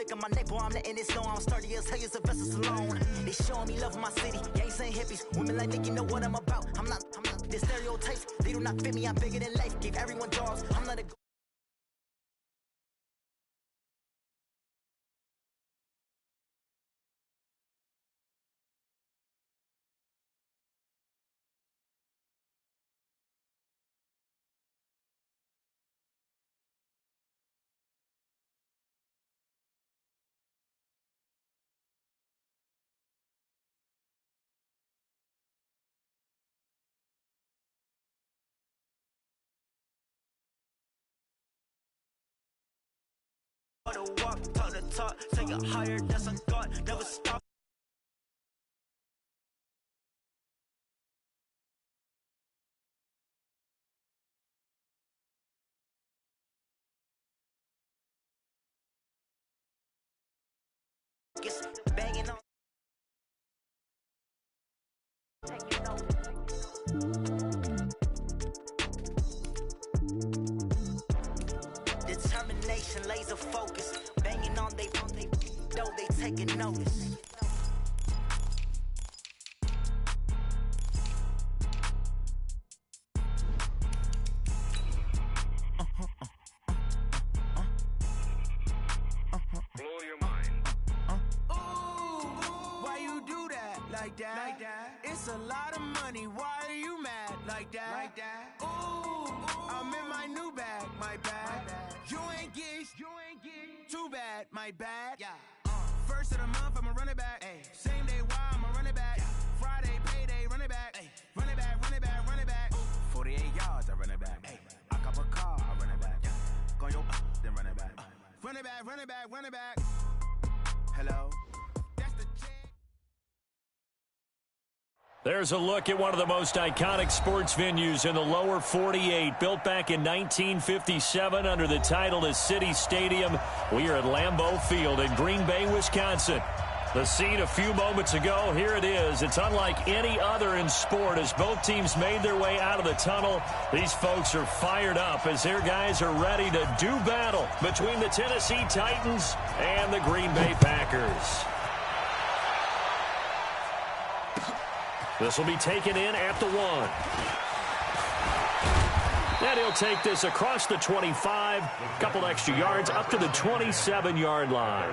lick on my neck, boy, I'm letting it slow. I'm 30 years, hell, it's a vessel alone. They showing me love in my city. Gangs and hippies, women like Nick, you know what I'm about. I'm not, the stereotypes, they do not fit me. I'm bigger than life. Give everyone jobs. I'm not a walk, talk the talk, take it higher, that's a God, never stop. Banging on. Determination, laser focus, banging on they know they taking notice. Blow your mind. Why you do that like that? It's a lot of money. Why are you mad like that? Ooh, I'm in my new bag, my bad. You ain't geeks, too bad, my bad. Yeah. First of the month, I'ma run it back. Ay. Same day, why I'ma run it back. Friday, payday, run it back. Ay. Run it back, run it back, run it back. 48 yards, I run it back. Ay. I cop a car, I run it back. Yeah. Go yo, then run it back. Run it back, run it back, run it back. Hello? That's the check. There's a look at one of the most iconic sports venues in the lower 48. Built back in 1957 under the title of City Stadium. We are at Lambeau Field in Green Bay, Wisconsin. The scene a few moments ago, here it is. It's unlike any other in sport as both teams made their way out of the tunnel. These folks are fired up as their guys are ready to do battle between the Tennessee Titans and the Green Bay Packers. This will be taken in at the 1. And he'll take this across the 25, couple extra yards up to the 27-yard line.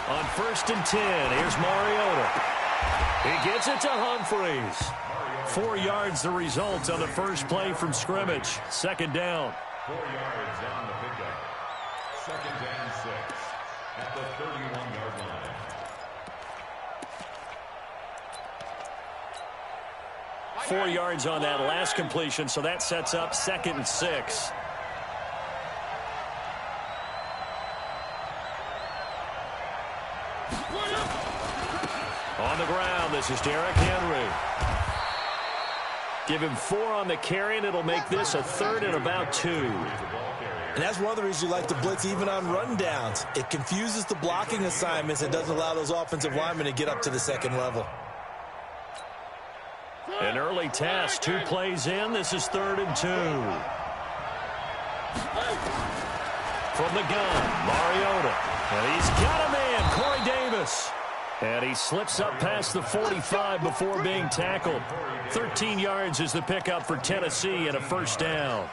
On 1st and 10, here's Mariota. He gets it to Humphreys. 4 yards the result on the first play from scrimmage. Second down. 4 yards on the pickup. 2nd and 6 at the 31-yard line. Four yards on that last completion, so that sets up 2nd and 6. On the ground, this is Derrick Henry. Give him 4 on the carry, and it'll make this a 3rd and about 2. And that's one of the reasons you like to blitz even on rundowns. It confuses the blocking assignments and doesn't allow those offensive linemen to get up to the second level. An early test, 2 plays in. This is 3rd and 2. From the gun, Mariota. And he's got a man, Corey Davis. And he slips up past the 45 before being tackled. 13 yards is the pickup for Tennessee and a first down.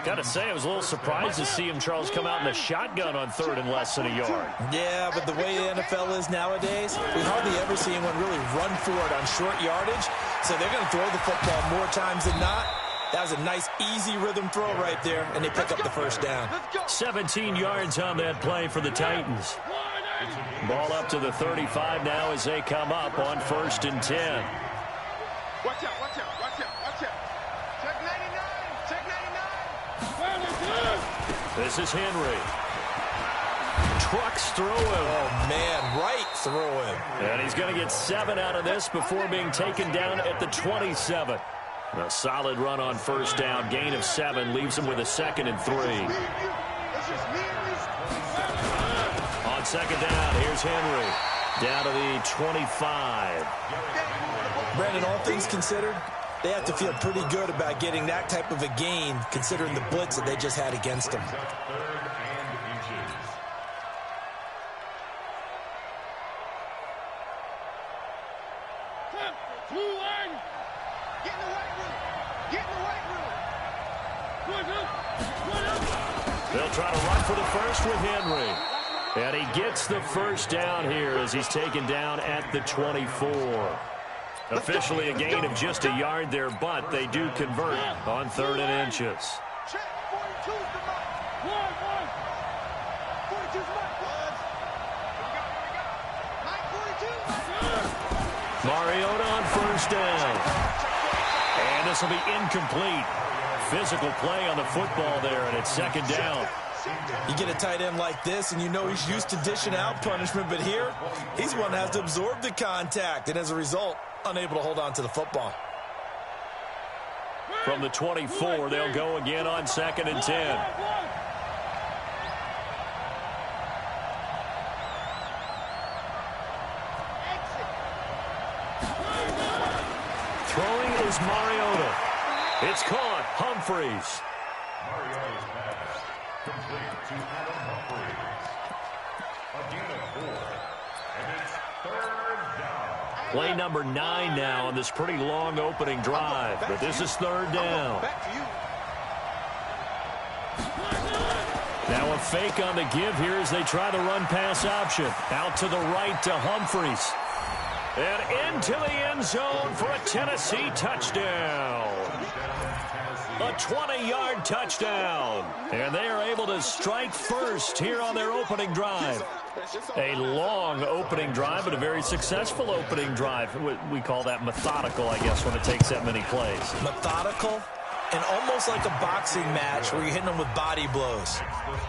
Got to say, I was a little surprised to see him, Charles, come out in the shotgun on 3rd and less than a yard. Yeah, but the way the NFL is nowadays, we hardly ever see anyone really run for it on short yardage. So they're going to throw the football more times than not. That was a nice, easy rhythm throw right there, and they pick up the first down. 17 yards on that play for the Titans. Ball up to the 35 now as they come up on 1st and 10. Watch out, watch out, watch out, watch out. Check 99, check 99. This is Henry. Trucks through him. Oh, man, right through him. And he's going to get 7 out of this before being taken down at the 27. A solid run on first down. Gain of 7 leaves him with a 2nd and 3. On second down, here's Henry. Down to the 25. Brandon, all things considered, they have to feel pretty good about getting that type of a gain, considering the blitz that they just had against them. They'll try to run for the first with Henry. And he gets the first down here as he's taken down at the 24. Officially a gain of just a yard there, but they do convert on 3rd and inches. Mariota on first down. And this will be incomplete. Physical play on the football there, and it's 2nd down. You get a tight end like this, and you know he's used to dishing out punishment, but here, he's one that has to absorb the contact, and as a result, unable to hold on to the football. From the 24, they'll go again on 2nd and 10. Throwing is Mariota. It's caught. Humphreys. Mariota's pass complete to Adam Humphreys. Again of 4. And it's 3rd down. Play number 9 now on this pretty long opening drive. But this is 3rd down. Now a fake on the give here as they try the run-pass option. Out to the right to Humphreys. And into the end zone for a Tennessee touchdown. A 20-yard touchdown. And they are able to strike first here on their opening drive. A long opening drive, but a very successful opening drive. We call that methodical, I guess, when it takes that many plays. Methodical and almost like a boxing match where you're hitting them with body blows.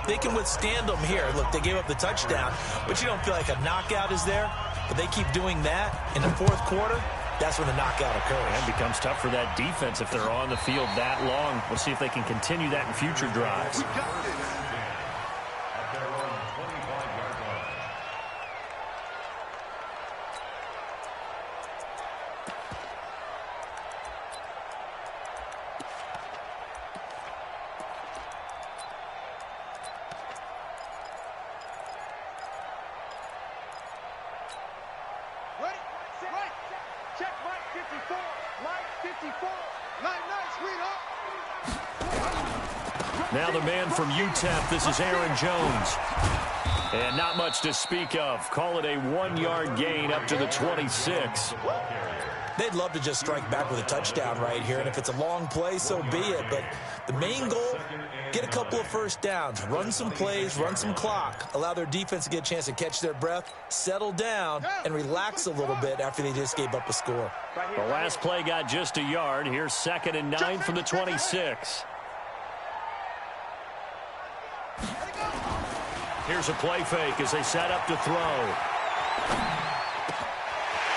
They can withstand them here. Look, they gave up the touchdown, but you don't feel like a knockout is there. But they keep doing that in the 4th quarter. That's when the knockout occurs. And it becomes tough for that defense if they're on the field that long. We'll see if they can continue that in future drives. Now the man from UTEP, this is Aaron Jones. And not much to speak of. Call it a 1-yard gain up to the 26. They'd love to just strike back with a touchdown right here, and if it's a long play, so be it. But the main goal, get a couple of first downs, run some plays, run some clock, allow their defense to get a chance to catch their breath, settle down, and relax a little bit after they just gave up a score. The last play got just a yard. Here's 2nd and 9 from the 26. Here's a play fake as they set up to throw.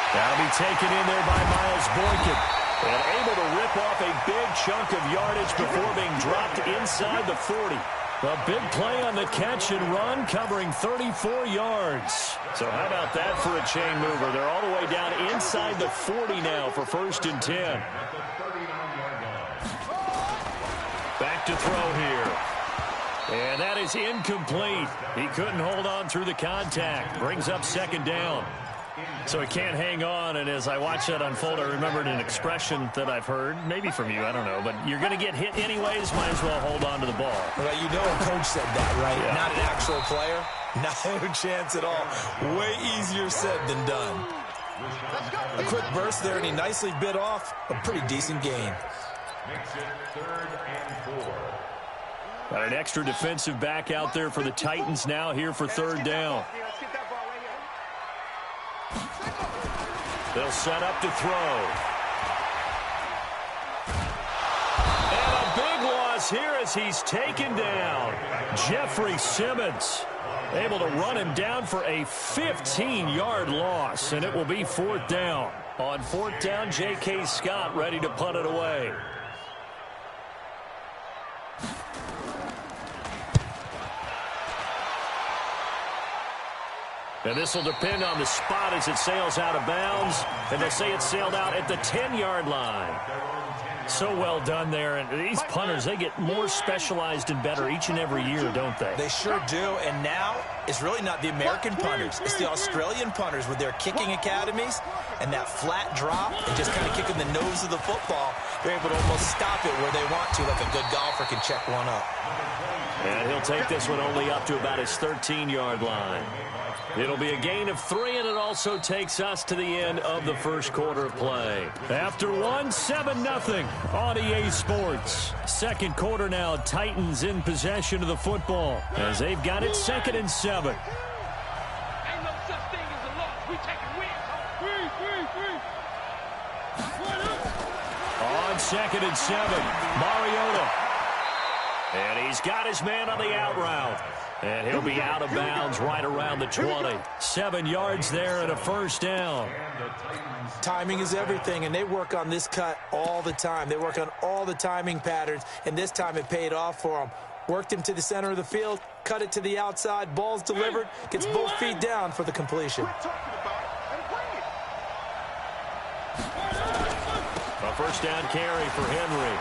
That'll be taken in there by Miles Boykin. And able to rip off a big chunk of yardage before being dropped inside the 40. A big play on the catch and run, covering 34 yards. So how about that for a chain mover? They're all the way down inside the 40 now for 1st and 10. Back to throw here. And that is incomplete. He couldn't hold on through the contact. Brings up 2nd down. So he can't hang on, and as I watch that unfold, I remembered an expression that I've heard, maybe from you, I don't know, but you're going to get hit anyways, might as well hold on to the ball. Well, you know a coach said that, right? Yeah. Not an actual player. No chance at all. Way easier said than done. A quick burst there, and he nicely bit off a pretty decent gain. Makes it 3rd and 4. Got an extra defensive back out there for the Titans now here for 3rd down. They'll set up to throw. And a big loss is here as he's taken down. Jeffrey Simmons able to run him down for a 15-yard loss, and it will be 4th down. On 4th down, J.K. Scott ready to punt it away. And this will depend on the spot as it sails out of bounds. And they'll say it sailed out at the 10-yard line. So well done there. And these punters, they get more specialized and better each and every year, don't they? They sure do. And now it's really not the American punters. It's the Australian punters with their kicking academies and that flat drop and just kind of kicking the nose of the football. They're able to almost stop it where they want to, like a good golfer can check one up. And he'll take this one only up to about his 13-yard line. It'll be a gain of 3, and it also takes us to the end of the first quarter of play. After 7-0 on EA Sports. Second quarter now, Titans in possession of the football as they've got it 2nd and 7. Ain't no such thing as a loss. We taking wins. On 2nd and 7, Mariota. And he's got his man on the out route. And he'll be out of bounds right around the 20. 7 yards there and a first down. Timing is everything, and they work on this cut all the time. They work on all the timing patterns, and this time it paid off for them. Worked him to the center of the field, cut it to the outside, ball's delivered, gets both feet down for the completion. A first down carry for Henry.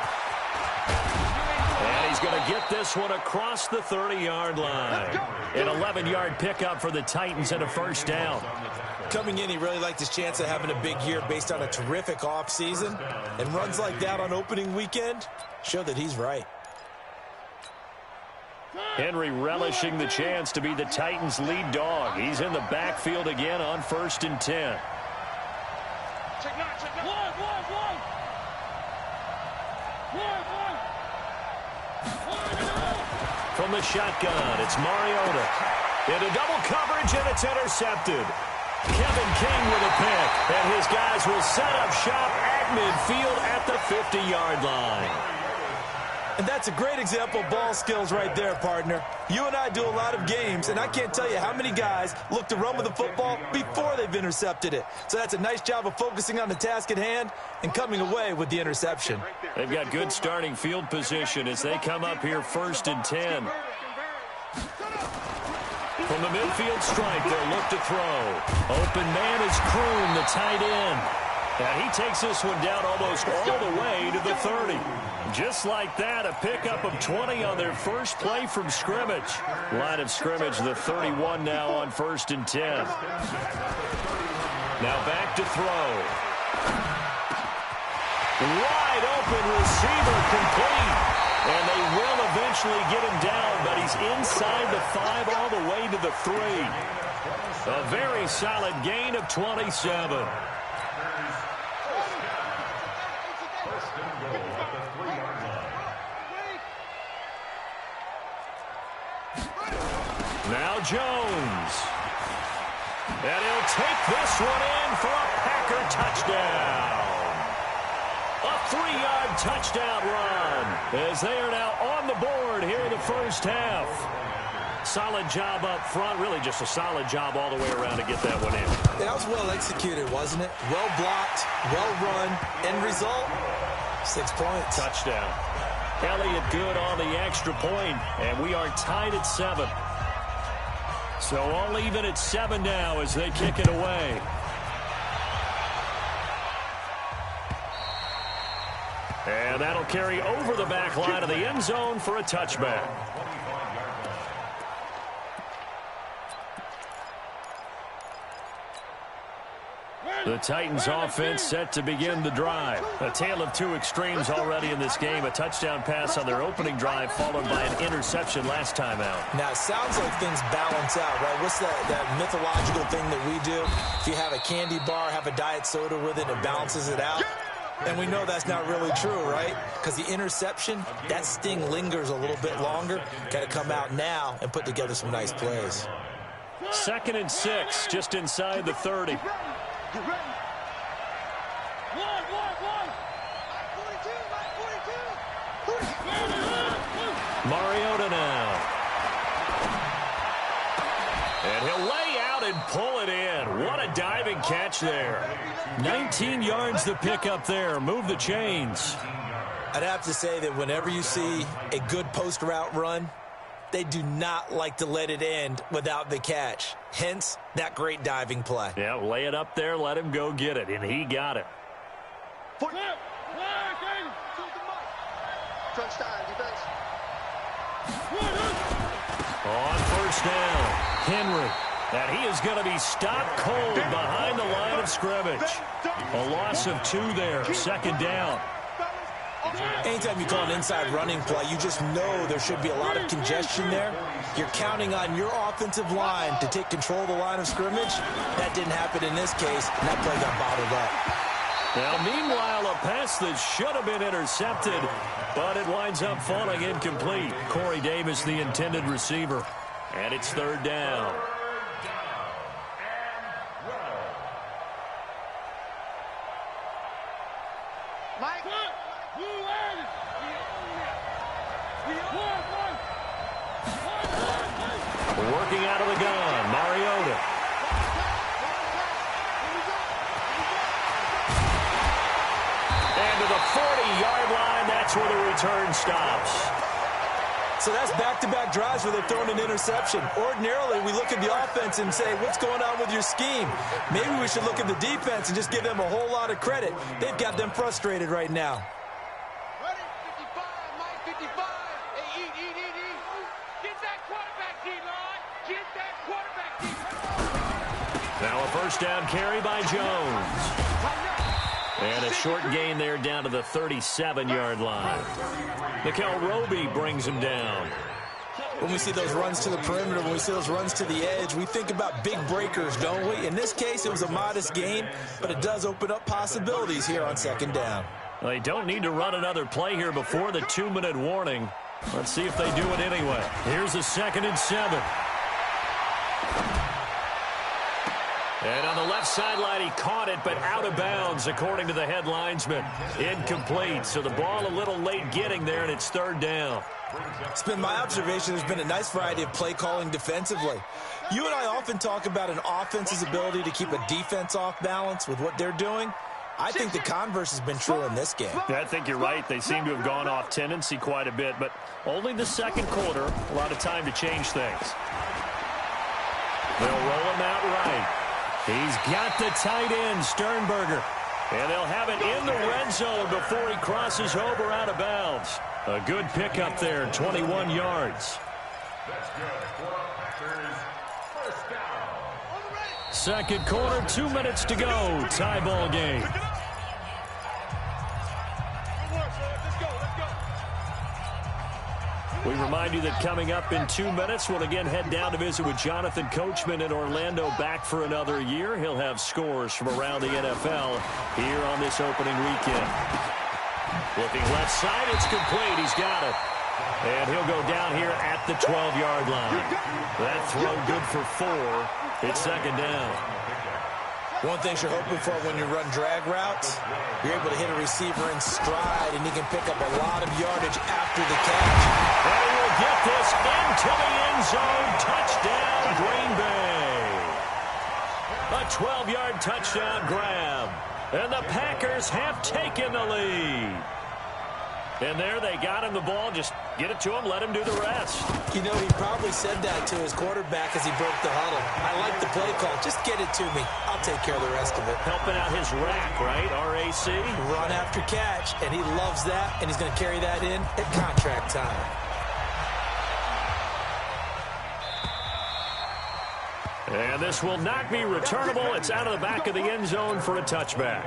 And he's going to get this one across the 30-yard line. An 11-yard pickup for the Titans and a first down. Coming in, he really liked his chance of having a big year based on a terrific offseason. And runs like that on opening weekend show that he's right. Henry relishing the chance to be the Titans' lead dog. He's in the backfield again on 1st and 10. From the shotgun, it's Mariota. Into double coverage, and it's intercepted. Kevin King with a pick, and his guys will set up shop at midfield at the 50-yard line. And that's a great example of ball skills right there, partner. You and I do a lot of games, and I can't tell you how many guys look to run with the football before they've intercepted it. So that's a nice job of focusing on the task at hand and coming away with the interception. They've got good starting field position as they come up here 1st and 10. From the midfield stripe, they'll look to throw. Open man is Kroon, the tight end. And he takes this one down almost all the way to the 30. Just like that, a pickup of 20 on their first play from scrimmage. Line of scrimmage, the 31 now on 1st and 10. Now back to throw. Wide open receiver complete. And they will eventually get him down, but he's inside the 5 all the way to the 3. A very solid gain of 27. Now Jones. And he'll take this one in for a Packer touchdown. A 3-yard touchdown run as they are now on the board here in the first half. Solid job up front. Really just a solid job all the way around to get that one in. That was well executed, wasn't it? Well blocked, well run. End result, 6 points. Touchdown. Elliott good on the extra point, and we are tied at 7. So all even at 7 now as they kick it away. And that'll carry over the back line of the end zone for a touchback. The Titans offense set to begin the drive. A tale of two extremes already in this game. A touchdown pass on their opening drive followed by an interception last time out. Now, it sounds like things balance out, right? What's that mythological thing that we do? If you have a candy bar, have a diet soda with it, it balances it out. And we know that's not really true, right? Because the interception, that sting lingers a little bit longer. Got to come out now and put together some nice plays. 2nd and 6, just inside the 30. Get ready. One. 42, 42. Mariota now. And he'll lay out and pull it in. What a diving catch there. 19 yards to pick up there. Move the chains. I'd have to say that whenever you see a good post route run, they do not like to let it end without the catch. Hence, that great diving play. Yeah, lay it up there, let him go get it, and he got it. On first down, Henry. And he is going to be stopped cold behind the line of scrimmage. A loss of 2 there, second down. Anytime you call an inside running play, you just know there should be a lot of congestion there. You're counting on your offensive line to take control of the line of scrimmage. That didn't happen in this case, and that play got bottled up. Now, meanwhile, a pass that should have been intercepted, but it winds up falling incomplete. Corey Davis, the intended receiver. And it's third down. Working out of the gun, Mariota. And to the 40-yard line, that's where the return stops. So that's back-to-back drives where they've thrown an interception. Ordinarily, we look at the offense and say, what's going on with your scheme? Maybe we should look at the defense and just give them a whole lot of credit. They've got them frustrated right now. Ready? 55, Mike 55. Hey, eat. Get that quarterback, D-line. Get that quarterback, D-line. Now a first down carry by Jones. And a short gain there down to the 37-yard line. Nickel Roby brings him down. When we see those runs to the perimeter, when we see those runs to the edge, we think about big breakers, don't we? In this case, it was a modest gain, but it does open up possibilities here on second down. Well, they don't need to run another play here before the 2-minute warning. Let's see if they do it anyway. Here's a 2nd and 7. And on the left sideline, he caught it, but out of bounds, according to the head linesman. Incomplete, so the ball a little late getting there, and it's third down. It's been my observation there's been a nice variety of play calling defensively. You and I often talk about an offense's ability to keep a defense off balance with what they're doing. I think the converse has been true in this game. I think you're right. They seem to have gone off tendency quite a bit, but only the second quarter, a lot of time to change things. They'll roll him out right. He's got the tight end, Sternberger. And they'll have it in the red zone before he crosses over out of bounds. A good pickup there, 21 yards. That's good. Packers, first down. Second quarter, 2 minutes to go. Tie ball game. We remind you that coming up in 2 minutes, we'll again head down to visit with Jonathan Coachman in Orlando, back for another year. He'll have scores from around the NFL here on this opening weekend. Looking left side, it's complete. He's got it. And he'll go down here at the 12-yard line. That throw good for 4. It's second down. One thing you're hoping for when you run drag routes, you're able to hit a receiver in stride, and he can pick up a lot of yardage after the catch. And he will get this into the end zone. Touchdown, Green Bay. A 12-yard touchdown grab. And the Packers have taken the lead. And there they got him the ball. Just get it to him, let him do the rest. You know, he probably said that to his quarterback as he broke the huddle. I like the play call. Just get it to me. I'll take care of the rest of it. Helping out his rack, right? RAC. Run after catch, and he loves that, and he's going to carry that in at contract time. And this will not be returnable. It's out of the back of the end zone for a touchback.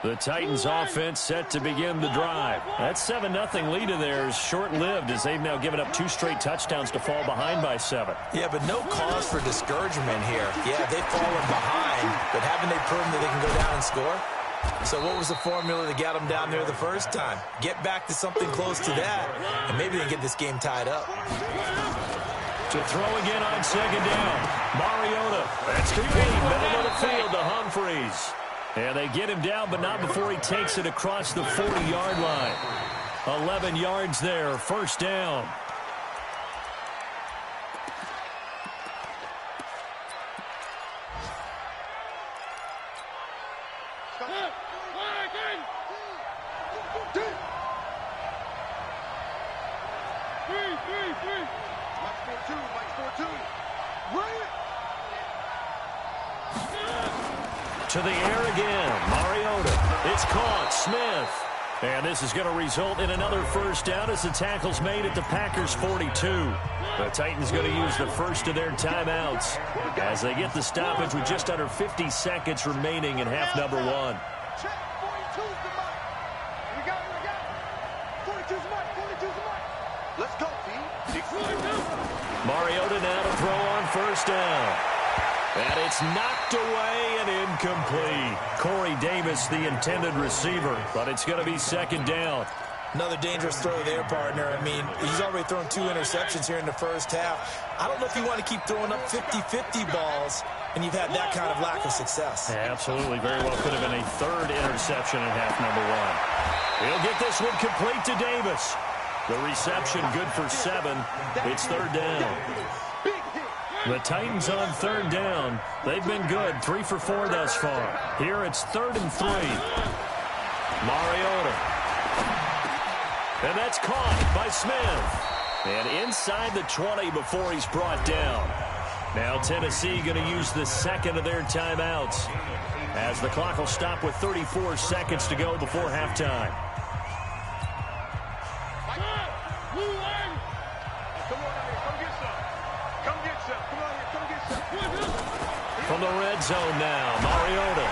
The Titans offense set to begin the drive. That 7-0 lead of theirs short-lived as they've now given up 2 straight touchdowns to fall behind by 7. Yeah, but no cause for discouragement here. Yeah, they've fallen behind, but haven't they proven that they can go down and score? So what was the formula that got them down there the first time? Get back to something close to that, and maybe they can get this game tied up. To throw again on second down. Mariota. That's complete. Middle of the field to Humphreys. And they get him down, but not before he takes it across the 40-yard line. 11 yards there, first down. To the air again, Mariota. It's caught, Smith. And this is going to result in another first down as the tackle's made at the Packers' 42. The Titans going to use the first of their timeouts as they get the stoppage with just under 50 seconds remaining in half number one. Check, 42's the mark. We got it. 42's the mark. 42's the mark. Let's go, team. Mariota now to throw on first down. And it's knocked away and incomplete. Corey Davis, the intended receiver, but it's going to be second down. Another dangerous throw there, partner. I mean, he's already thrown 2 interceptions here in the first half. I don't know if you want to keep throwing up 50-50 balls, and you've had that kind of lack of success. Yeah, absolutely. Very well could have been a third interception in half number one. He'll get this one complete to Davis. The reception good for 7. It's third down. The Titans on third down. They've been good, 3 for 4 thus far. Here it's 3rd and 3. Mariota. And that's caught by Smith. And inside the 20 before he's brought down. Now Tennessee going to use the second of their timeouts as the clock will stop with 34 seconds to go before halftime. From the red zone now, Mariota.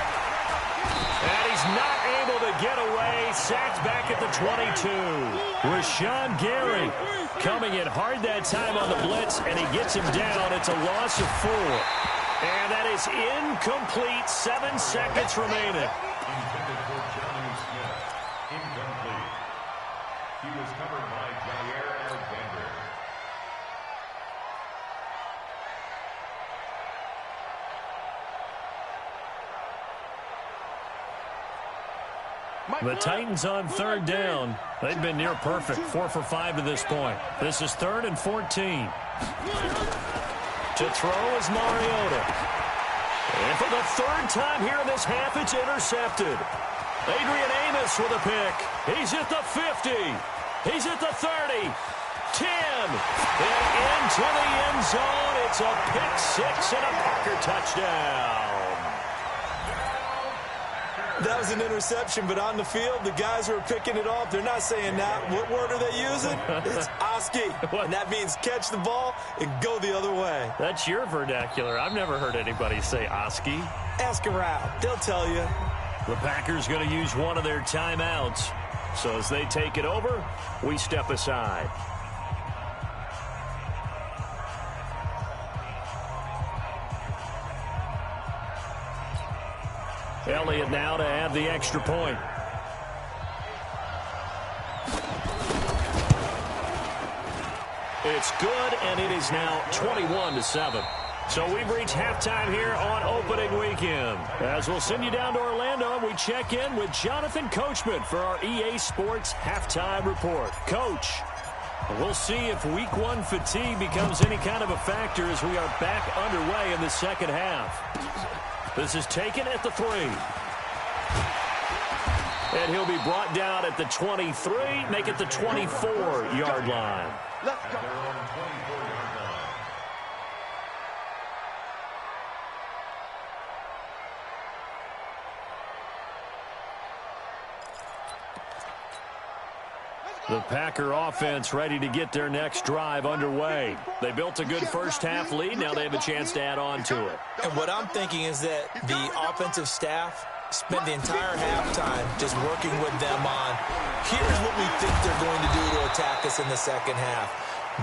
And he's not able to get away. Sacked back at the 22. Rashawn Gary coming in hard that time on the blitz, and he gets him down. It's a loss of 4. And that is incomplete. 7 seconds remaining. Intended for Johnny Smith. Incomplete. He was covered by Jair Alexander. The Titans on third down. They've been near perfect, 4 for 5 to this point. This is 3rd and 14. To throw is Mariota. And for the 3rd time here in this half, it's intercepted. Adrian Amos with a pick. He's at the 50. He's at the 30. 10. And into the end zone. It's a pick 6 and a Packer touchdown. That was an interception, but on the field, the guys who are picking it off, they're not saying that. What word are they using? It's Oski. And that means catch the ball and go the other way. That's your vernacular. I've never heard anybody say Oski. Ask around. They'll tell you. The Packers going to use one of their timeouts. So as they take it over, we step aside. Elliott now to add the extra point. It's good, and it is now 21-7. So we've reached halftime here on opening weekend. As we'll send you down to Orlando, we check in with Jonathan Coachman for our EA Sports Halftime Report. Coach, we'll see if Week 1 fatigue becomes any kind of a factor as we are back underway in the second half. This is taken at the 3. And he'll be brought down at the 23, make it the 24-yard line. Let's go. They're on 24-yard line. The Packer offense ready to get their next drive underway. They built a good first half lead. Now they have a chance to add on to it. And what I'm thinking is that the offensive staff spent the entire halftime just working with them on, here's what we think they're going to do to attack us in the second half.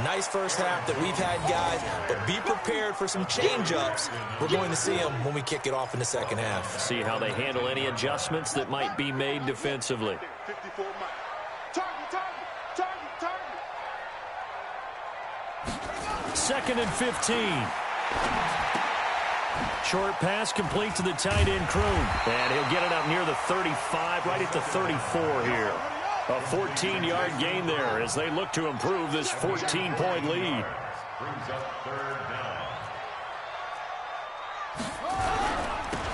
Nice first half that we've had, guys, but be prepared for some change-ups. We're going to see them when we kick it off in the second half. See how they handle any adjustments that might be made defensively. 54 Mike. Target. 2nd and 15. Short pass complete to the tight end, Kroon. And he'll get it up near the 35, right at the 34 here. A 14-yard gain there as they look to improve this 14-point lead. Brings up third down.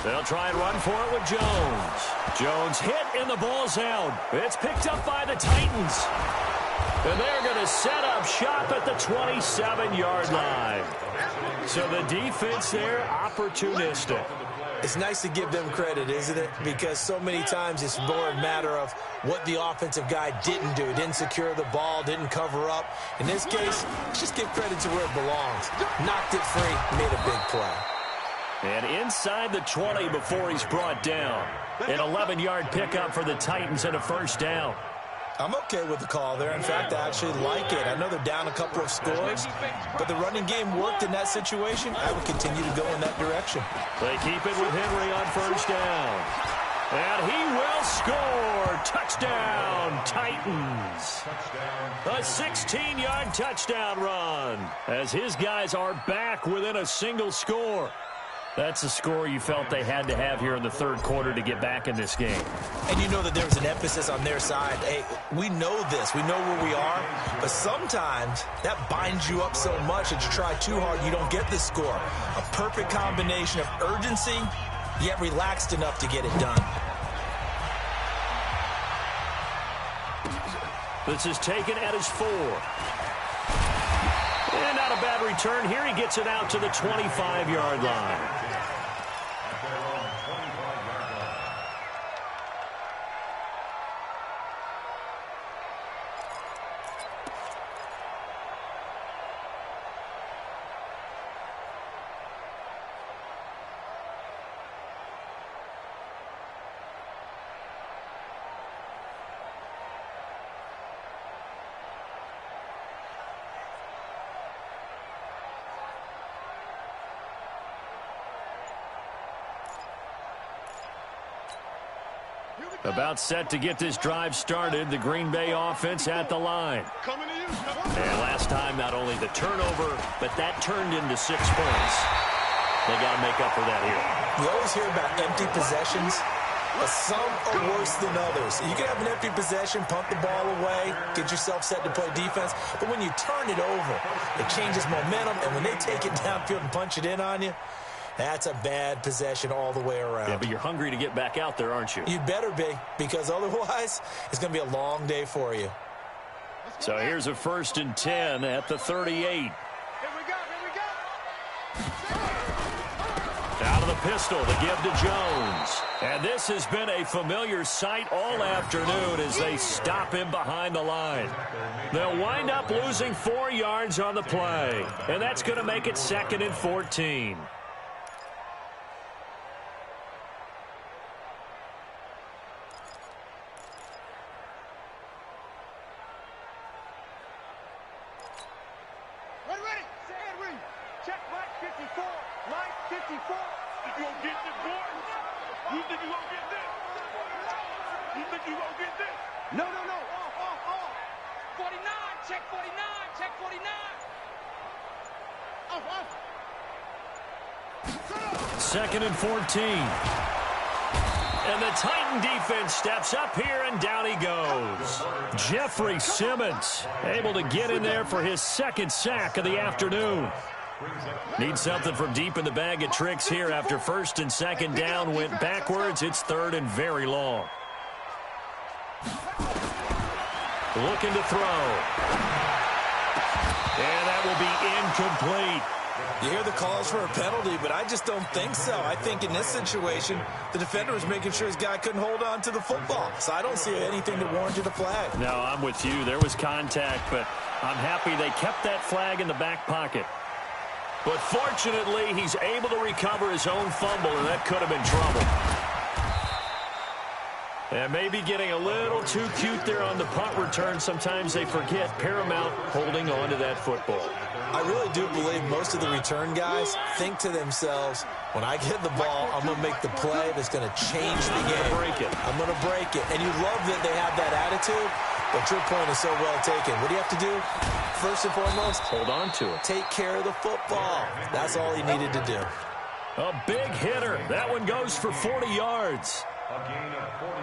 They'll try and run for it with Jones. Jones hit and the ball's out. It's picked up by the Titans. And they're going to set up shop at the 27-yard line. So the defense there, opportunistic. It's nice to give them credit, isn't it? Because so many times it's more a matter of what the offensive guy didn't do. Didn't secure the ball, didn't cover up. In this case, just give credit to where it belongs. Knocked it free, made a big play. And inside the 20 before he's brought down. An 11-yard pickup for the Titans and a first down. I'm okay with the call there. In fact, I actually like it. I know they're down a couple of scores, but the running game worked in that situation. I would continue to go in that direction. They keep it with Henry on first down. And he will score. Touchdown, Titans. A 16-yard touchdown run as his guys are back within a single score. That's a score you felt they had to have here in the third quarter to get back in this game. And you know that there was an emphasis on their side. Hey, we know this. We know where we are. But sometimes that binds you up so much that you try too hard, you don't get the score. A perfect combination of urgency, yet relaxed enough to get it done. This is taken at his 4. And not a bad return here. He gets it out to the 25-yard line. About set to get this drive started. The Green Bay offense at the line. And last time, not only the turnover, but that turned into 6 points. They got to make up for that here. You always hear about empty possessions, but some are worse than others. You can have an empty possession, punt the ball away, get yourself set to play defense, but when you turn it over, it changes momentum, and when they take it downfield and punch it in on you, that's a bad possession all the way around. Yeah, but you're hungry to get back out there, aren't you? You better be, because otherwise it's going to be a long day for you. So here's a 1st and 10 at the 38. Here we go. Out of the pistol, the give to Jones. And this has been a familiar sight all afternoon as they stop him behind the line. They'll wind up losing 4 yards on the play. And that's going to make it 2nd and 14. Check Mike 54. Mike 54. You gonna get this, boy? You think you gonna get this? You think you gonna get this? No. Off. 49. Check 49. Check 49. Off. 2nd and 14. And the Titan defense steps up here, and down he goes. Jeffrey Simmons able to get in there for his 2nd sack of the afternoon. Needs something from deep in the bag of tricks here after 1st and 2nd down went backwards. It's 3rd and very long. Looking to throw. And that will be incomplete. You hear the calls for a penalty, but I just don't think so. I think in this situation, the defender was making sure his guy couldn't hold on to the football. So I don't see anything that warranted a flag. No, I'm with you. There was contact, but I'm happy they kept that flag in the back pocket. But fortunately, he's able to recover his own fumble, and that could have been trouble. And maybe getting a little too cute there on the punt return. Sometimes they forget Paramount holding on to that football. I really do believe most of the return guys think to themselves, when I get the ball, I'm going to make the play that's going to change the game. I'm going to break it. And you love that they have that attitude, but your point is so well taken. What do you have to do? First and foremost, hold on to it. Take care of the football. That's all he needed to do. A big hitter. That one goes for 40 yards.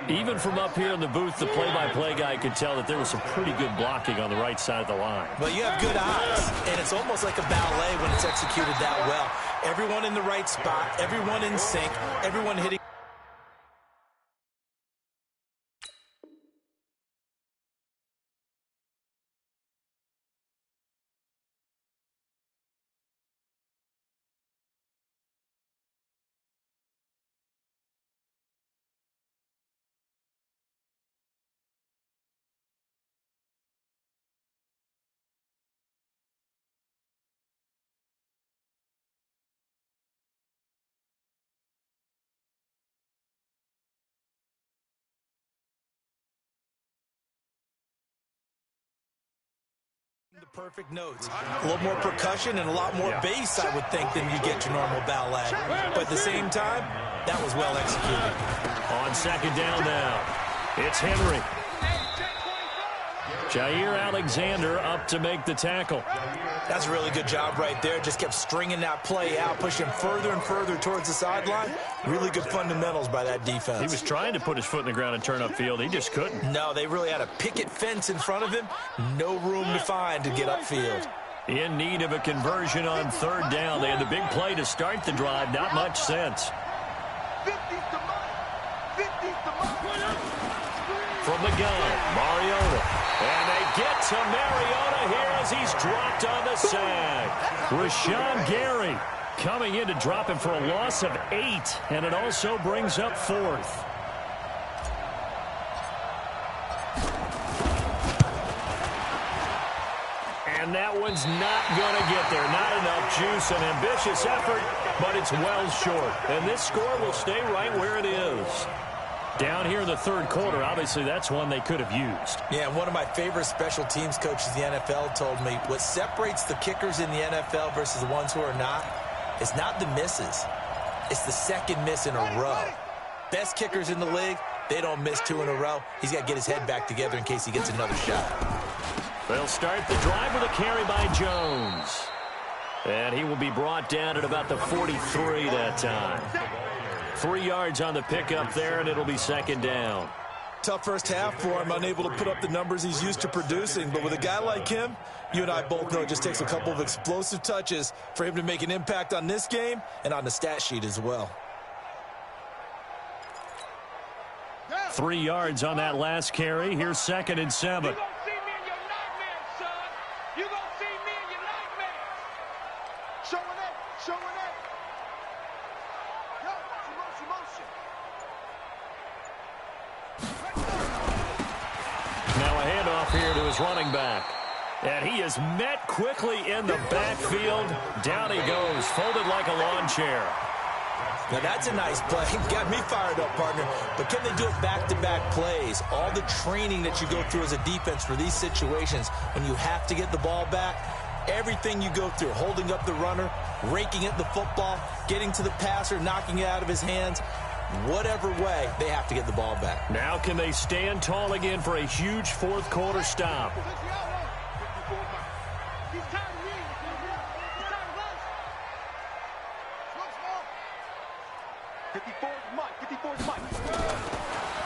Even from up here in the booth, the play-by-play guy could tell that there was some pretty good blocking on the right side of the line. Well, you have good eyes, and it's almost like a ballet when it's executed that well. Everyone in the right spot, everyone in sync, everyone hitting. The perfect notes. A little more percussion and a lot more bass, I would think, than you get your normal ballet. But at the same time, that was well executed. On second down now, it's Henry. Jair Alexander up to make the tackle. That's a really good job right there. Just kept stringing that play out, pushing further and further towards the sideline. Really good fundamentals by that defense. He was trying to put his foot in the ground and turn upfield. He just couldn't. No, they really had a picket fence in front of him. No room to find to get upfield. In need of a conversion on third down. They had the big play to start the drive. Not much sense. From the gun, Mariota. And they get to Mariota here as he's dropped on the sack. Rashawn Gary coming in to drop him for a loss of 8. And it also brings up fourth. And that one's not going to get there. Not enough juice. An ambitious effort, but it's well short. And this score will stay right where it is. Down here in the third quarter, obviously that's one they could have used. Yeah, one of my favorite special teams coaches in the NFL told me what separates the kickers in the NFL versus the ones who are not, it's not the misses. It's the second miss in a row. Best kickers in the league, they don't miss 2 in a row. He's got to get his head back together in case he gets another shot. They'll start the drive with a carry by Jones. And he will be brought down at about the 43 that time. 3 yards on the pickup there, and it'll be second down. Tough first half for him, unable to put up the numbers he's used to producing. But with a guy like him, you and I both know it just takes a couple of explosive touches for him to make an impact on this game and on the stat sheet as well. 3 yards on that last carry. Here's 2nd and 7. Here to his running back. And he is met quickly in the backfield. Down he goes, folded like a lawn chair. Now that's a nice play. Got me fired up, partner. But can they do it back-to-back plays? All the training that you go through as a defense for these situations, when you have to get the ball back, everything you go through, holding up the runner, raking at the football, getting to the passer, knocking it out of his hands, whatever way, they have to get the ball back. Now can they stand tall again for a huge fourth quarter stop?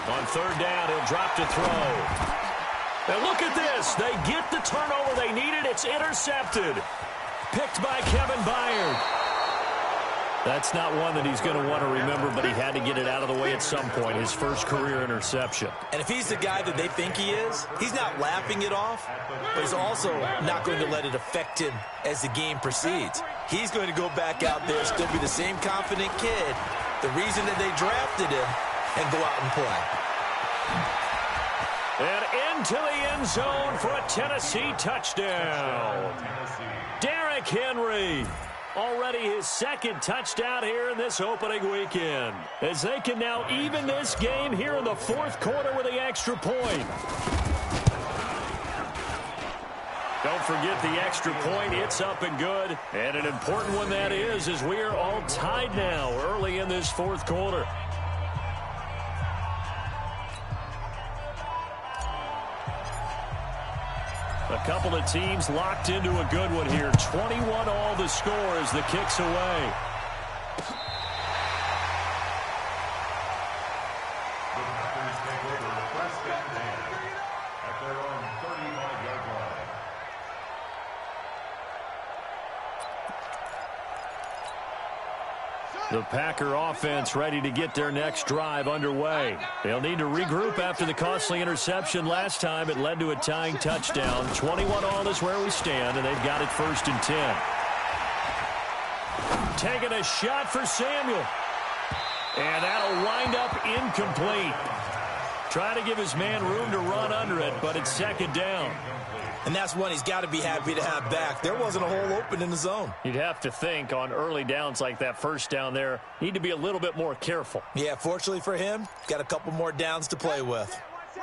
On third down, he'll drop to throw. And look at this. They get the turnover they needed. It's intercepted. Picked by Kevin Byard. That's not one that he's going to want to remember, but he had to get it out of the way at some point, his first career interception. And if he's the guy that they think he is, he's not laughing it off, but he's also not going to let it affect him as the game proceeds. He's going to go back out there, still be the same confident kid, the reason that they drafted him, and go out and play. And into the end zone for a Tennessee touchdown. Derrick Henry. Already his 2nd touchdown here in this opening weekend. As they can now even this game here in the fourth quarter with the extra point. Don't forget the extra point. It's up and good. And an important one that is, as we are all tied now early in this fourth quarter. A couple of teams locked into a good one here. 21 all the score as the kick's away. The Packer offense ready to get their next drive underway. They'll need to regroup after the costly interception last time. It led to a tying touchdown. 21-all is where we stand, and they've got it 1st and 10. Taking a shot for Samuel. And that'll wind up incomplete. Try to give his man room to run under it, but it's 2nd down. And that's one he's got to be happy to have back. There wasn't a hole open in the zone. You'd have to think on early downs like that 1st down there, need to be a little bit more careful. Yeah, fortunately for him, got a couple more downs to play with.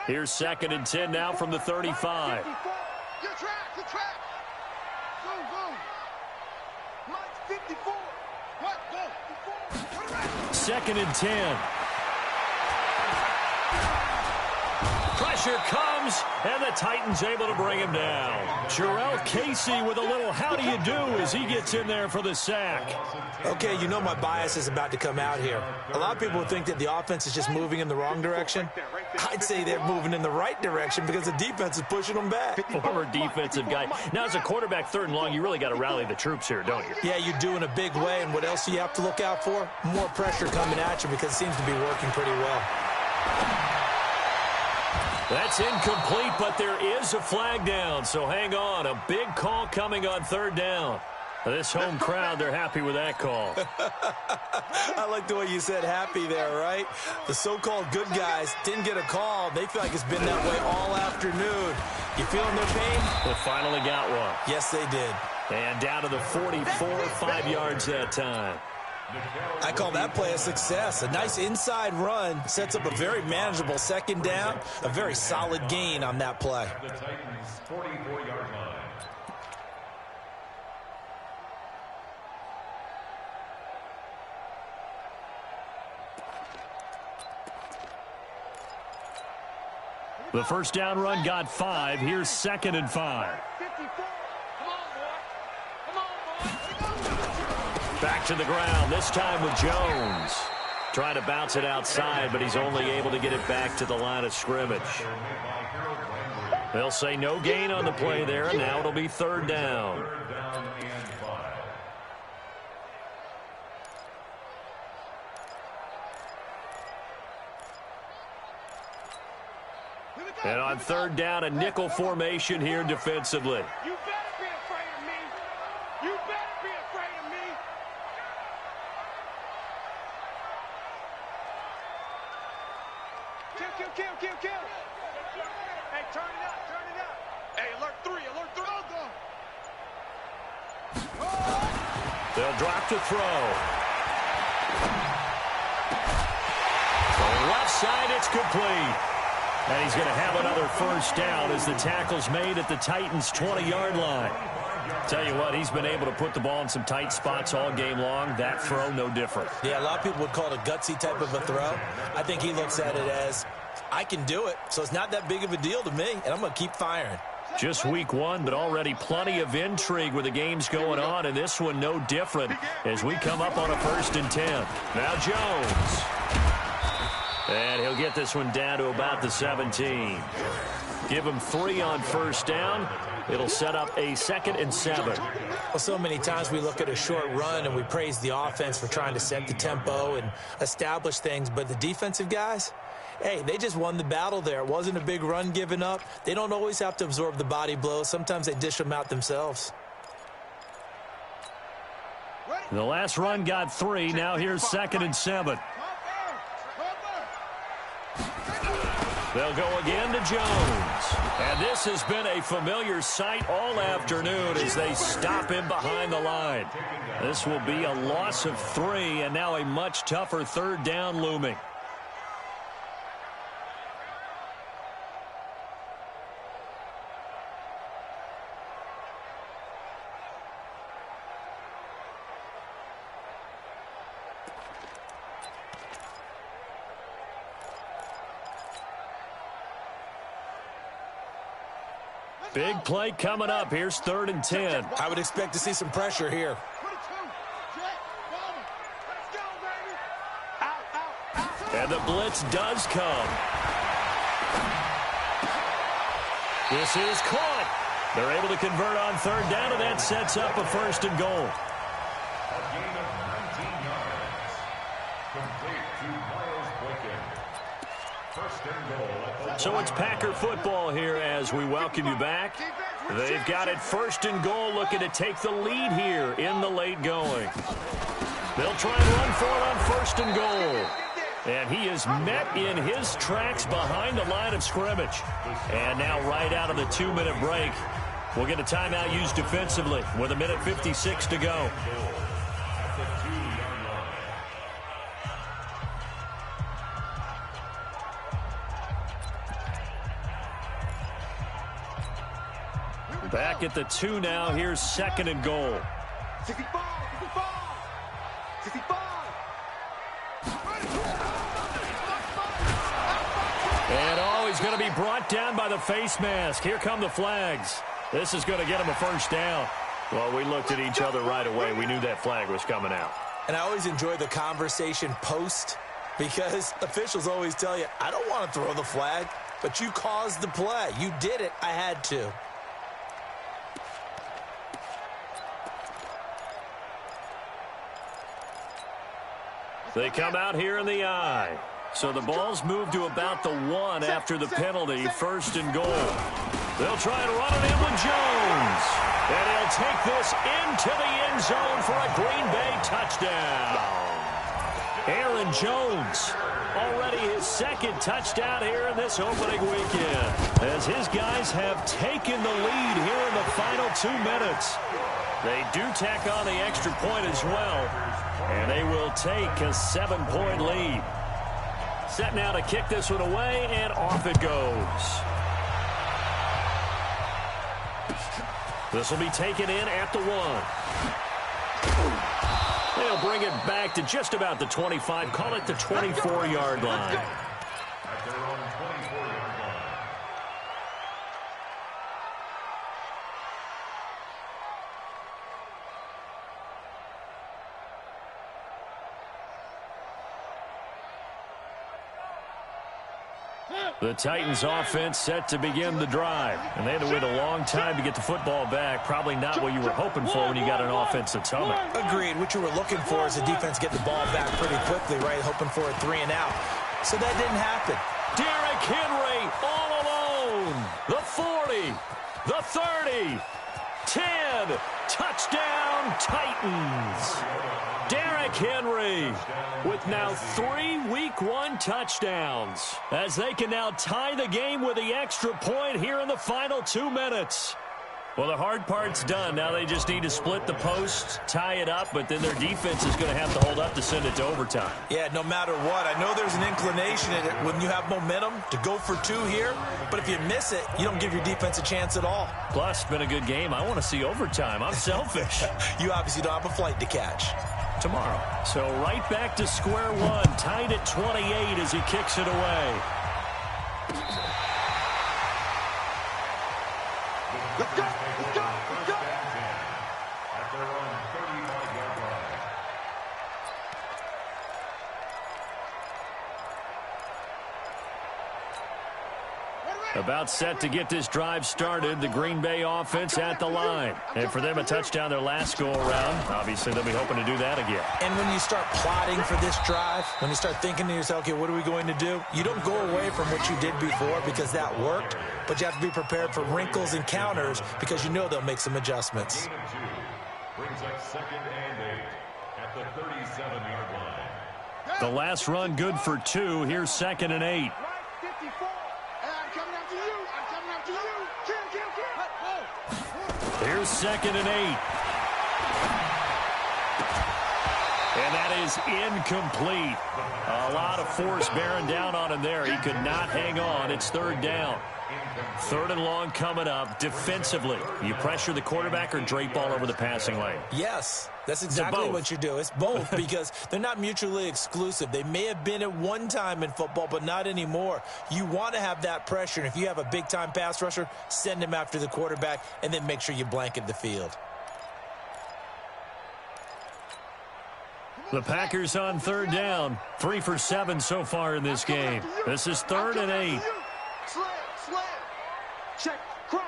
Here's 2nd and 10 now from the 35. Get track, get track. Go, go. Mike 54. What? Go. 2nd and 10. Pressure comes, and the Titans able to bring him down. Jarrell Casey with a little how do you do as he gets in there for the sack. Okay, you know my bias is about to come out here. A lot of people would think that the offense is just moving in the wrong direction. I'd say they're moving in the right direction because the defense is pushing them back. Former defensive guy. Now, as a quarterback 3rd and long, you really got to rally the troops here, don't you? Yeah, you do in a big way, and what else do you have to look out for? More pressure coming at you because it seems to be working pretty well. That's incomplete, but there is a flag down, so hang on. A big call coming on 3rd down. This home crowd, they're happy with that call. I like the way you said happy there, right? The so-called good guys didn't get a call. They feel like it's been that way all afternoon. You feeling their pain? They finally got one. Yes, they did. And down to the 44, 5 yards that time. I call that play a success. A nice inside run sets up a very manageable 2nd down. A very solid gain on that play. The Titans' 44-yard line. The 1st down run got 5. Here's 2nd and 5. 54. Come on, boy. Come on, boy. Back to the ground, this time with Jones. Trying to bounce it outside, but he's only able to get it back to the line of scrimmage. They'll say no gain on the play there, and now it'll be 3rd down. And on 3rd down, a nickel formation here defensively. You better be afraid of me. You better be afraid of me. Kill. Hey, turn it up. Hey, alert 3. Go. They'll drop to throw. On the left side, it's complete. And he's going to have another 1st down as the tackle's made at the Titans' 20-yard line. Tell you what, he's been able to put the ball in some tight spots all game long. That throw, no different. Yeah, a lot of people would call it a gutsy type of a throw. I think he looks at it as, I can do it, so it's not that big of a deal to me, and I'm going to keep firing. Just week 1, but already plenty of intrigue with the games going on, and this one no different as we come up on a 1st and 10. Now Jones. And he'll get this one down to about the 17. Give him 3 on 1st down. It'll set up a 2nd and 7. Well, so many times we look at a short run and we praise the offense for trying to set the tempo and establish things, but the defensive guys, hey, they just won the battle there. It wasn't a big run given up. They don't always have to absorb the body blows. Sometimes they dish them out themselves. The last run got 3. Now here's 2nd and 7. They'll go again to Jones. And this has been a familiar sight all afternoon as they stop him behind the line. This will be a loss of 3, and now a much tougher 3rd down looming. Big play coming up. Here's 3rd and 10. I would expect to see some pressure here. And the blitz does come. This is caught. They're able to convert on 3rd down, and that sets up a 1st and goal. A gain of 19 yards. So it's Packer football here as we welcome you back. They've got it 1st and goal, looking to take the lead here in the late going. They'll try and run for it on 1st and goal. And he is met in his tracks behind the line of scrimmage. And now right out of the 2-minute break, we'll get a timeout used defensively with 1:56 to go. Back at the 2 now. Here's 2nd and goal. 65. And he's going to be brought down by the face mask. Here come the flags. This is going to get him a 1st down. Well, we looked at each other right away. We knew that flag was coming out. And I always enjoy the conversation post because officials always tell you, I don't want to throw the flag, but you caused the play. You did it. I had to. They come out here in the I. So the ball's moved to about the 1 after the penalty. 1st and goal. They'll try and run it in with Jones. And he'll take this into the end zone for a Green Bay touchdown. Aaron Jones, already his 2nd touchdown here in this opening weekend, as his guys have taken the lead here in the final 2 minutes. They do tack on the extra point as well, and they will take a 7-point lead. Set now to kick this one away, and off it goes. This will be taken in at the 1. They'll bring it back to just about the 25, call it the 24-yard line. At their own 24-yard line. The Titans offense set to begin the drive. And they had to wait a long time to get the football back. Probably not what you were hoping for when you got an offense that's humming. Agreed. What you were looking for is the defense get the ball back pretty quickly, right? Hoping for a 3 and out. So that didn't happen. Derrick Henry all alone. The 40, the 30, 10. Touchdown, Titans. Derrick Henry with now 3 Week 1 touchdowns, as they can now tie the game with the extra point here in the final 2 minutes. Well, the hard part's done. Now they just need to split the posts, tie it up, but then their defense is going to have to hold up to send it to overtime. Yeah, no matter what. I know there's an inclination in it when you have momentum to go for 2 here, but if you miss it, you don't give your defense a chance at all. Plus, it's been a good game. I want to see overtime. I'm selfish. You obviously don't have a flight to catch. Tomorrow. So right back to square one, tied at 28 as he kicks it away. Let's go! Let's go! Let's go! At their own 35-yard line. About set to get this drive started. The Green Bay offense at the line. And for them, a touchdown their last go-around. Obviously, they'll be hoping to do that again. And when you start plotting for this drive, when you start thinking to yourself, okay, what are we going to do? You don't go away from what you did before because that worked, but you have to be prepared for wrinkles and counters because you know they'll make some adjustments. Gain of 2. Brings up 2nd and 8 at the 37-yard line. The last run good for 2. Here's 2nd and 8. 54. I'm coming after you. I'm coming after you. Kill. Here's 2nd and 8. And that is incomplete. A lot of force bearing down on him there. He could not hang on. It's 3rd down. 3rd and long coming up. Defensively, you pressure the quarterback or drape all over the passing lane? Yes, that's exactly what you do. It's both because they're not mutually exclusive. They may have been at one time in football, but not anymore. You want to have that pressure, and if you have a big-time pass rusher, send him after the quarterback, and then make sure you blanket the field. The Packers on 3rd down. 3 for 7 so far in this game. This is 3rd and 8. Slam. Check. Crunch.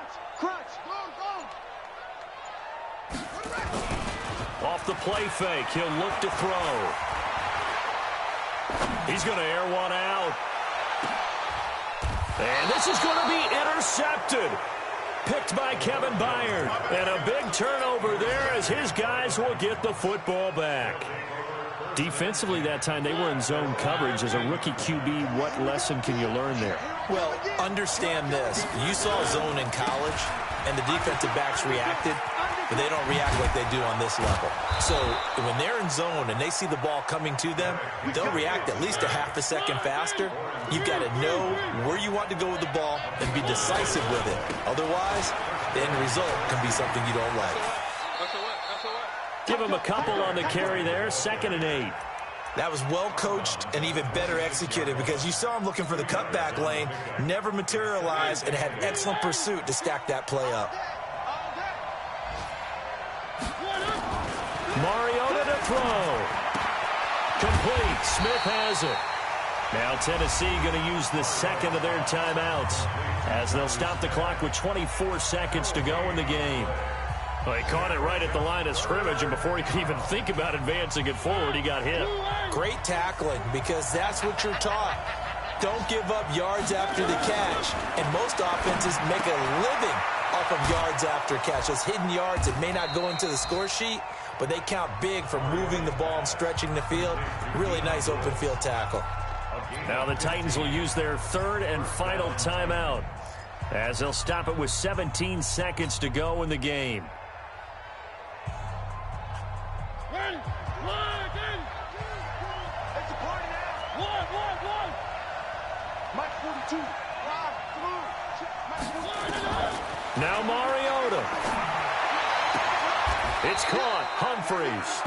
Off the play fake, he'll look to throw. He's going to air one out. And this is going to be intercepted. Picked by Kevin Byard. And a big turnover there as his guys will get the football back. Defensively that time, they were in zone coverage. As a rookie QB, what lesson can you learn there? Well, understand this. You saw zone in college, and the defensive backs reacted, but they don't react like they do on this level. So when they're in zone and they see the ball coming to them, they'll react at least a half a second faster. You've got to know where you want to go with the ball and be decisive with it. Otherwise, the end result can be something you don't like. Give him a couple on the carry there, 2nd and 8. That was well coached and even better executed because you saw him looking for the cutback lane, never materialized, and had excellent pursuit to stack that play up. Mariota to throw. Complete. Smith has it. Now Tennessee going to use the second of their timeouts as they'll stop the clock with 24 seconds to go in the game. Well, he caught it right at the line of scrimmage, and before he could even think about advancing it forward, he got hit. Great tackling, because that's what you're taught. Don't give up yards after the catch. And most offenses make a living off of yards after catch. Those hidden yards that may not go into the score sheet, but they count big for moving the ball and stretching the field. Really nice open field tackle. Now the Titans will use their third and final timeout as they'll stop it with 17 seconds to go in the game. Now Mariota. It's caught. Humphreys.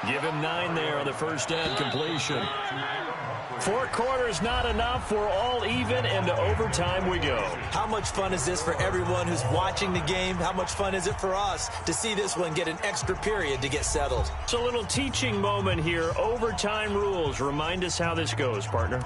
Give him 9 there on the first down completion. 4 quarters not enough. We're all even, and to overtime we go. How much fun is this for everyone who's watching the game? How much fun is it for us to see this one get an extra period to get settled? It's a little teaching moment here. Overtime rules. Remind us how this goes, partner.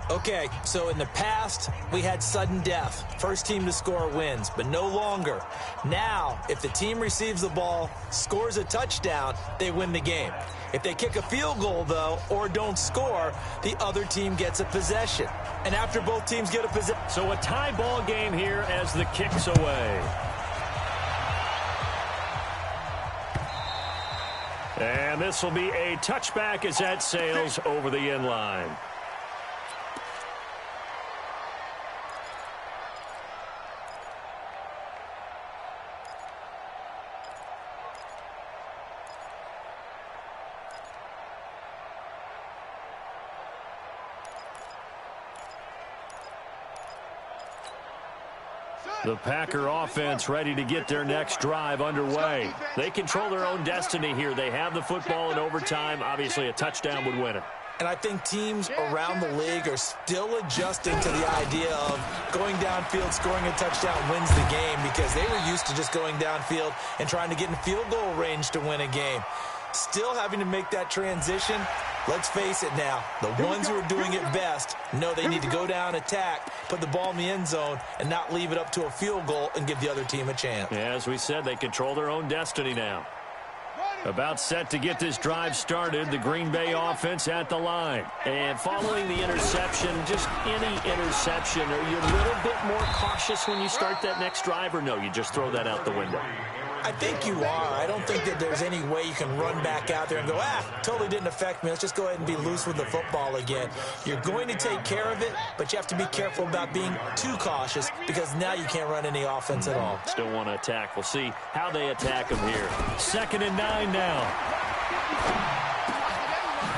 Okay, so in the past, we had sudden death. First team to score wins, but no longer. Now, if the team receives the ball, scores a touchdown, they win the game. If they kick a field goal, though, or don't score, the other team gets a possession. And after both teams get a possession... So a tie ball game here as the kick's away. And this will be a touchback as that sails over the end line. The Packer offense ready to get their next drive underway. They control their own destiny here. They have the football in overtime. Obviously, a touchdown would win it. And I think teams around the league are still adjusting to the idea of going downfield, scoring a touchdown wins the game, because they were used to just going downfield and trying to get in field goal range to win a game. Still having to make that transition. Let's face it now, the ones who are doing it best know they need to go down, attack, put the ball in the end zone, and not leave it up to a field goal and give the other team a chance. Yeah, as we said, they control their own destiny now. About set to get this drive started, the Green Bay offense at the line. And following the interception, just any interception, are you a little bit more cautious when you start that next drive, or no, you just throw that out the window? I think you are. I don't think that there's any way you can run back out there and go, totally didn't affect me. Let's just go ahead and be loose with the football again. You're going to take care of it, but you have to be careful about being too cautious, because now you can't run any offense at all. Still want to attack. We'll see how they attack them here. 2nd and 9 now.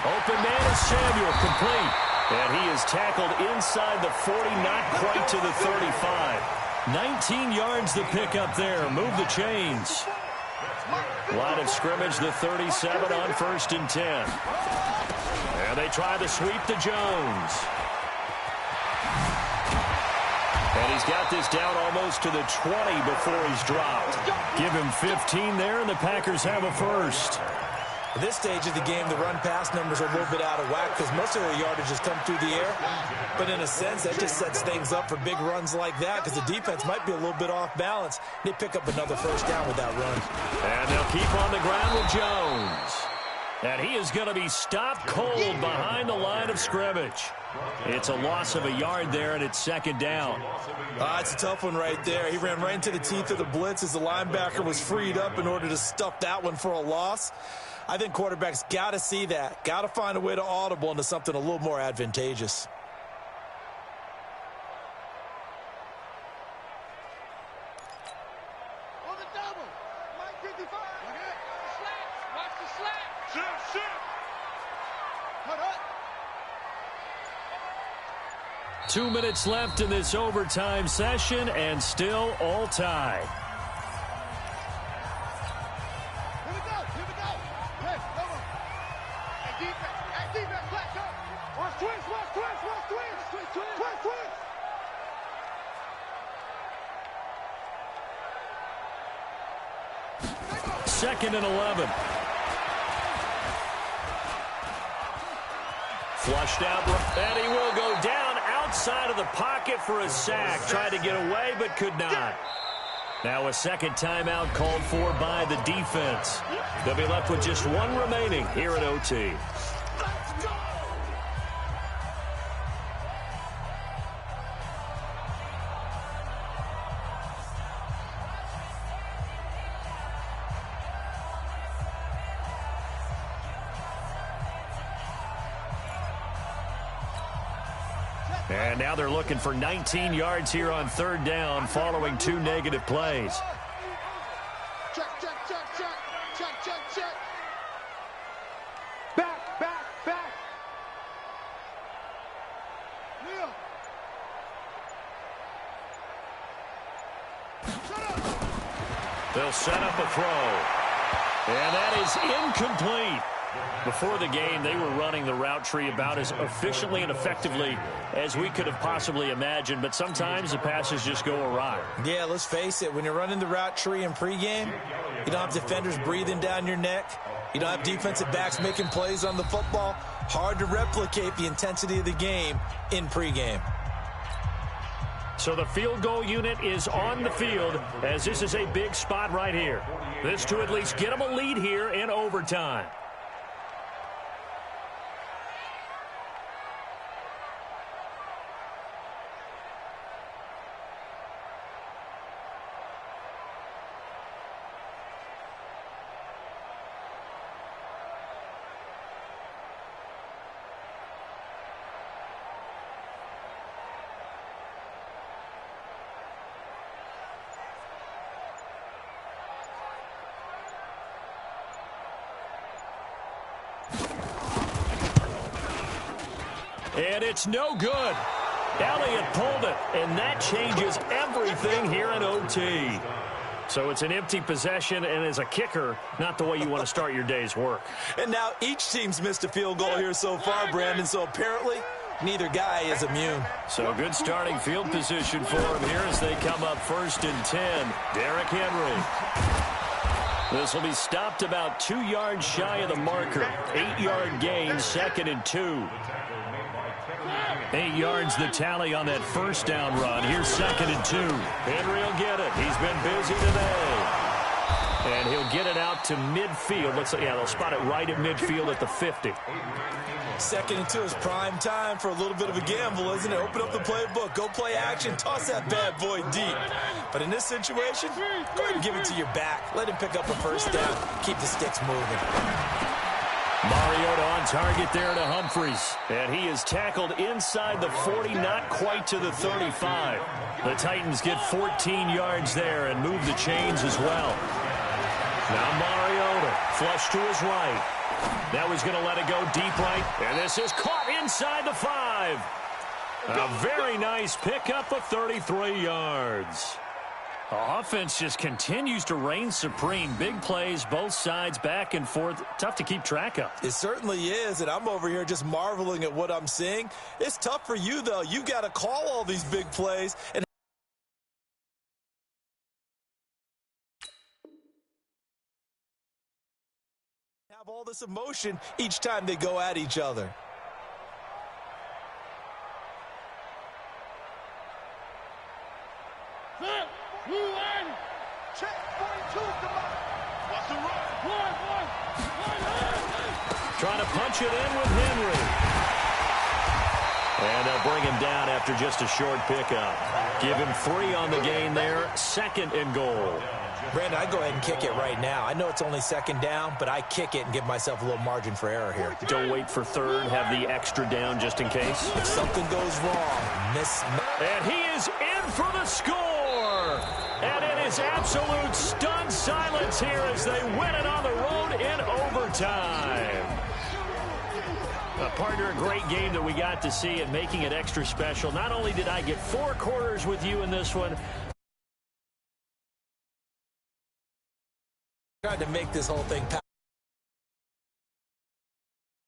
Open man is Samuel, complete. And he is tackled inside the 40, not quite to the 35. 19 yards to pick up there. Move the chains. Line of scrimmage, the 37 on 1st and 10. And they try to sweep to Jones. And he's got this down almost to the 20 before he's dropped. Give him 15 there, and the Packers have a first. At this stage of the game, the run-pass numbers are a little bit out of whack because most of their yardage has come through the air. But in a sense, that just sets things up for big runs like that, because the defense might be a little bit off balance. They pick up another first down with that run. And they'll keep on the ground with Jones. And he is going to be stopped cold behind the line of scrimmage. It's a loss of a yard there, and it's second down. It's a tough one right there. He ran right into the teeth of the blitz as the linebacker was freed up in order to stuff that one for a loss. I think quarterbacks got to see that. Got to find a way to audible into something a little more advantageous. On the double. Mike 55. Slant. Watch the slant. Shit. Cut up. 2 minutes left in this overtime session, and still all tied. Here we go. Hey, come on. Hey, defense, black up. Watch twist. Second and 11. Flushed out, and he will go down outside of the pocket for a sack. Tried to get away, but could not. Now a second timeout called for by the defense. They'll be left with just one remaining here at OT. And now they're looking for 19 yards here on third down following 2 negative plays. Check. Back. Kneel. They'll set up a throw. And that is incomplete. Before the game, they were running the route tree about as efficiently and effectively as we could have possibly imagined, but sometimes the passes just go awry. Yeah, let's face it. When you're running the route tree in pregame, you don't have defenders breathing down your neck. You don't have defensive backs making plays on the football. Hard to replicate the intensity of the game in pregame. So the field goal unit is on the field, as this is a big spot right here. This to at least get them a lead here in overtime. And it's no good. Elliott pulled it, and that changes everything here in OT. So it's an empty possession, and as a kicker, not the way you want to start your day's work. And now each team's missed a field goal here so far, Brandon, so apparently neither guy is immune. So good starting field position for him here as they come up 1st and 10. Derrick Henry. This will be stopped about 2 yards shy of the marker. 8-yard gain, 2nd and 2. 8 yards the tally on that first down run. Here's 2nd and 2. Henry will get it. He's been busy today. And he'll get it out to midfield. They'll spot it right at midfield at the 50. 2nd and 2 is prime time for a little bit of a gamble, isn't it? Open up the playbook, go play action, toss that bad boy deep. But in this situation, go ahead and give it to your back. Let him pick up a first down. Keep the sticks moving. Mariota on target there to Humphries. And he is tackled inside the 40, not quite to the 35. The Titans get 14 yards there and move the chains as well. Now Mariota, flush to his right. Now he's going to let it go deep right. And this is caught inside the 5. A very nice pickup of 33 yards. The offense just continues to reign supreme. Big plays, both sides, back and forth. Tough to keep track of. It certainly is, and I'm over here just marveling at what I'm seeing. It's tough for you, though. You've got to call all these big plays and have all this emotion each time they go at each other. Check 42, come on. What's the run? One. Trying to punch it in with Henry. And they'll bring him down after just a short pickup. Give him 3 on the gain there. 2nd and goal. Brandon, I'd go ahead and kick it right now. I know it's only 2nd down, but I kick it and give myself a little margin for error here. Don't wait for 3rd. Have the extra down just in case. If something goes wrong, And he is in for the score. And it is absolute stunned silence here as they win it on the road in overtime. Partner, a great game that we got to see and making it extra special. Not only did I get 4 quarters with you in this one, tried to make this whole thing